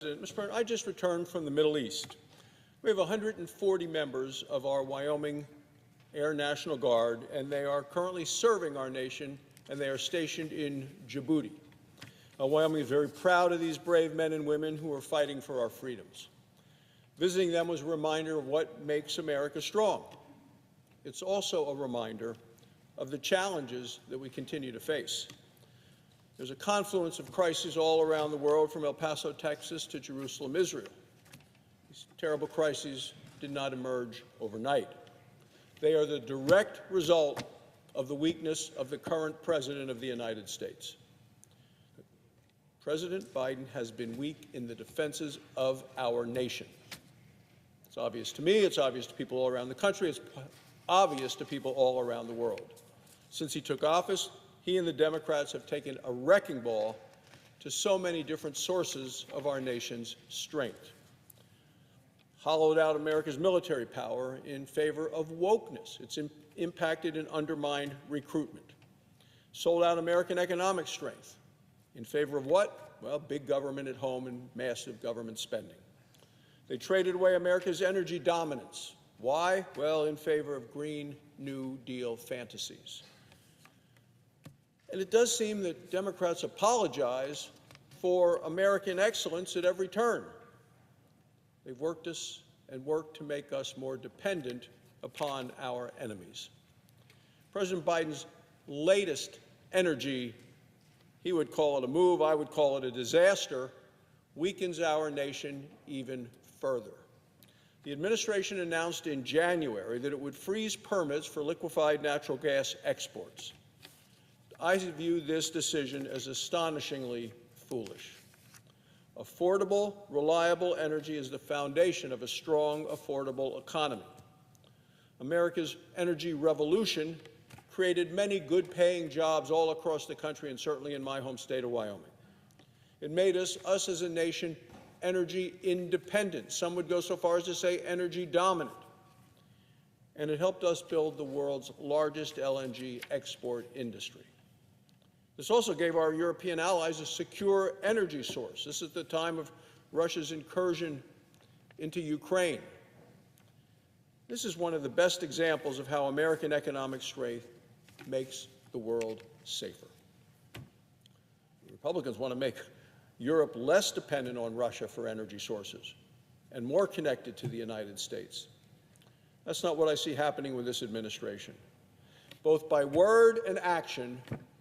Mr. President, I just returned from the Middle East. We have 140 members of our Wyoming Air National Guard, and they are currently serving our nation, and they are stationed in Djibouti. Wyoming is very proud of these brave men and women who are fighting for our freedoms. Visiting them was a reminder of what makes America strong. It's also a reminder of the challenges that we continue to face. There's a confluence of crises all around the world, from El Paso, Texas, to Jerusalem, Israel. These terrible crises did not emerge overnight. They are the direct result of the weakness of the current President of the United States. President Biden has been weak in the defenses of our nation. It's obvious to me, it's obvious to people all around the country, it's obvious to people all around the world. Since he took office, he and the Democrats have taken a wrecking ball to so many different sources of our nation's strength. Hollowed out America's military power in favor of wokeness. It's impacted and undermined recruitment. Sold out American economic strength. In favor of what? Well, big government at home and massive government spending. They traded away America's energy dominance. Why? Well, in favor of Green New Deal fantasies. And it does seem that Democrats apologize for American excellence at every turn. They've worked us and worked to make us more dependent upon our enemies. President Biden's latest energy, he would call it a move, I would call it a disaster, weakens our nation even further. The administration announced in January that it would freeze permits for liquefied natural gas exports. I view this decision as astonishingly foolish. Affordable, reliable energy is the foundation of a strong, affordable economy. America's energy revolution created many good-paying jobs all across the country, and certainly in my home state of Wyoming. It made us as a nation, energy independent. Some would go so far as to say energy dominant. And it helped us build the world's largest LNG export industry. This also gave our European allies a secure energy source. This is the time of Russia's incursion into Ukraine. This is one of the best examples of how American economic strength makes the world safer. The Republicans want to make Europe less dependent on Russia for energy sources and more connected to the United States. That's not what I see happening with this administration. Both by word and action,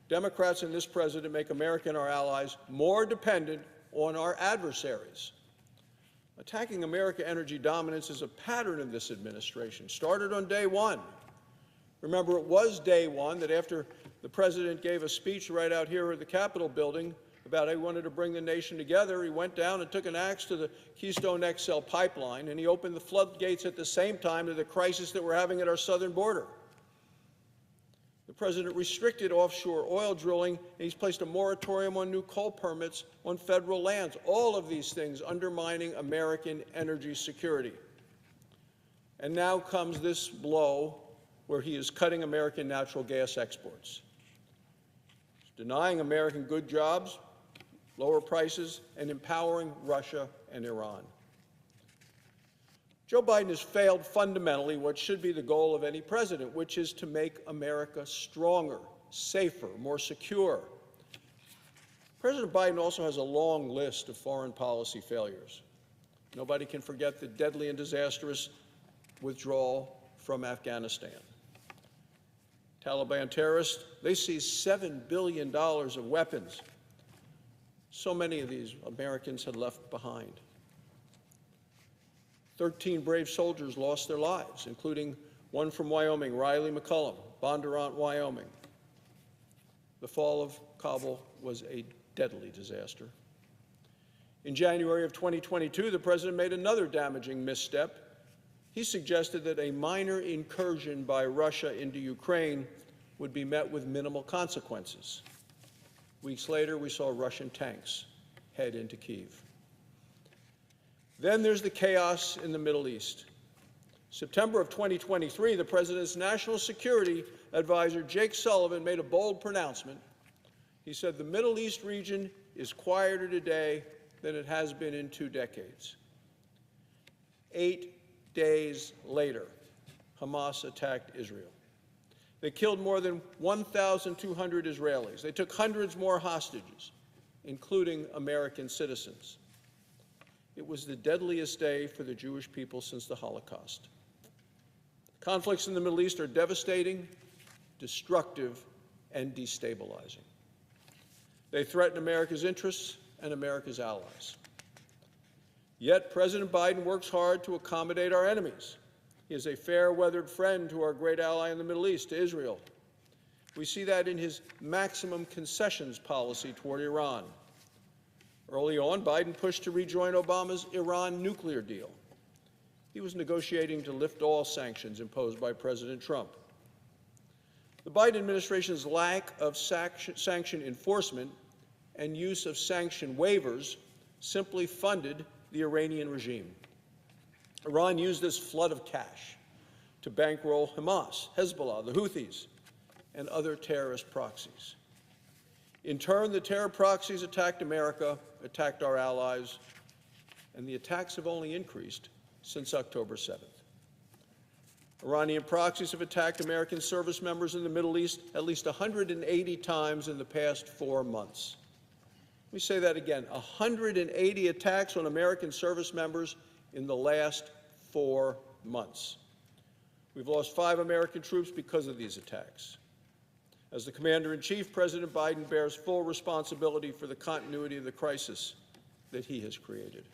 Democrats and this president make America and our allies more dependent on our adversaries. Attacking American energy dominance is a pattern of this administration, started on day one. Remember, it was day one that after the president gave a speech right out here at the Capitol building about how he wanted to bring the nation together, he went down and took an axe to the Keystone XL pipeline, and he opened the floodgates at the same time to the crisis that we're having at our southern border. The president restricted offshore oil drilling, and he's placed a moratorium on new coal permits on federal lands. All of these things undermining American energy security. And now comes this blow where he is cutting American natural gas exports. He's denying American good jobs, lower prices, and empowering Russia and Iran. Joe Biden has failed fundamentally what should be the goal of any president, which is to make America stronger, safer, more secure. President Biden also has a long list of foreign policy failures. Nobody can forget the deadly and disastrous withdrawal from Afghanistan. Taliban terrorists, they seized $7 billion of weapons. So many of these Americans had left behind. 13 brave soldiers lost their lives, including one from Wyoming, Riley McCullum, Bondurant, Wyoming. The fall of Kabul was a deadly disaster. In January of 2022, the president made another damaging misstep. He suggested that a minor incursion by Russia into Ukraine would be met with minimal consequences. Weeks later, we saw Russian tanks head into Kyiv. Then there's the chaos in the Middle East. September of 2023, the president's national security advisor, Jake Sullivan, made a bold pronouncement. He said, "The Middle East region is quieter today than it has been in 2 decades. 8 days later, Hamas attacked Israel. They killed more than 1,200 Israelis. They took hundreds more hostages, including American citizens. It was the deadliest day for the Jewish people since the Holocaust. Conflicts in the Middle East are devastating, destructive, and destabilizing. They threaten America's interests and America's allies. Yet President Biden works hard to accommodate our enemies. He is a fair-weathered friend to our great ally in the Middle East, to Israel. We see that in his maximum concessions policy toward Iran. Early on, Biden pushed to rejoin Obama's Iran nuclear deal. He was negotiating to lift all sanctions imposed by President Trump. The Biden administration's lack of sanction enforcement and use of sanction waivers simply funded the Iranian regime. Iran used this flood of cash to bankroll Hamas, Hezbollah, the Houthis, and other terrorist proxies. In turn, the terror proxies attacked America, attacked our allies, and the attacks have only increased since October 7th. Iranian proxies have attacked American service members in the Middle East at least 180 times in the past 4 months. Let me say that again, 180 attacks on American service members in the last 4 months. We've lost 5 American troops because of these attacks. As the Commander-in-Chief, President Biden bears full responsibility for the continuity of the crisis that he has created.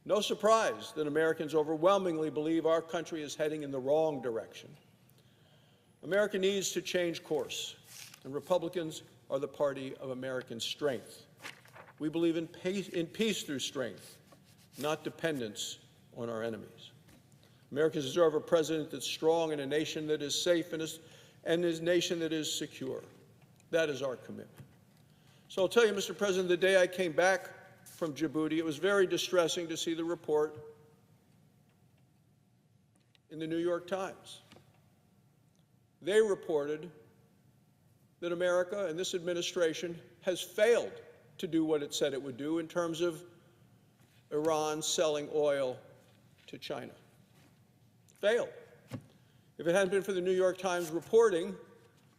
No surprise that Americans overwhelmingly believe our country is heading in the wrong direction. America needs to change course, and Republicans are the party of American strength. We believe in peace through strength, not dependence on our enemies. Americans deserve a president that's strong and a nation that is safe and a nation that is secure. That is our commitment. So I'll tell you, Mr. President, the day I came back from Djibouti, it was very distressing to see the report in the New York Times. They reported that America and this administration has failed to do what it said it would do in terms of Iran selling oil to China. Failed. If it hadn't been for the New York Times reporting,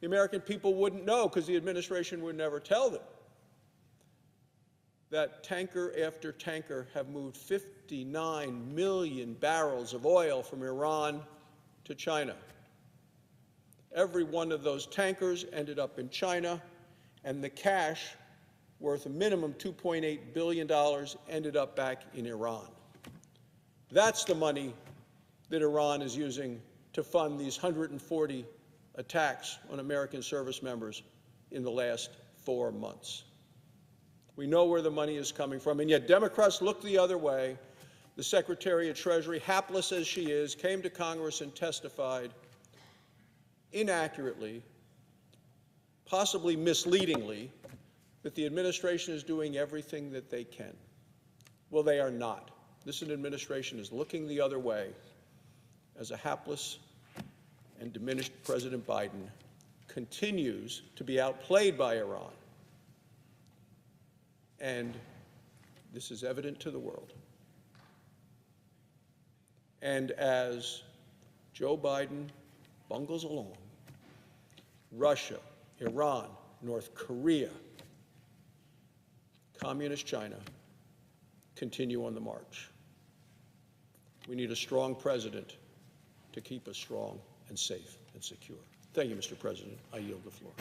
the American people wouldn't know because the administration would never tell them that tanker after tanker have moved 59 million barrels of oil from Iran to China. Every one of those tankers ended up in China, and the cash, worth a minimum $2.8 billion, ended up back in Iran. That's the money that Iran is using to fund these 140 attacks on American service members in the last 4 months. We know where the money is coming from, and yet Democrats look the other way. The Secretary of Treasury, hapless as she is, came to Congress and testified inaccurately, possibly misleadingly, that the administration is doing everything that they can. Well, they are not. This administration is looking the other way as a hapless and diminished President Biden continues to be outplayed by Iran. And this is evident to the world. And as Joe Biden bungles along, Russia, Iran, North Korea, Communist China continue on the march. We need a strong president to keep us strong and safe and secure. Thank you, Mr. President. I yield the floor.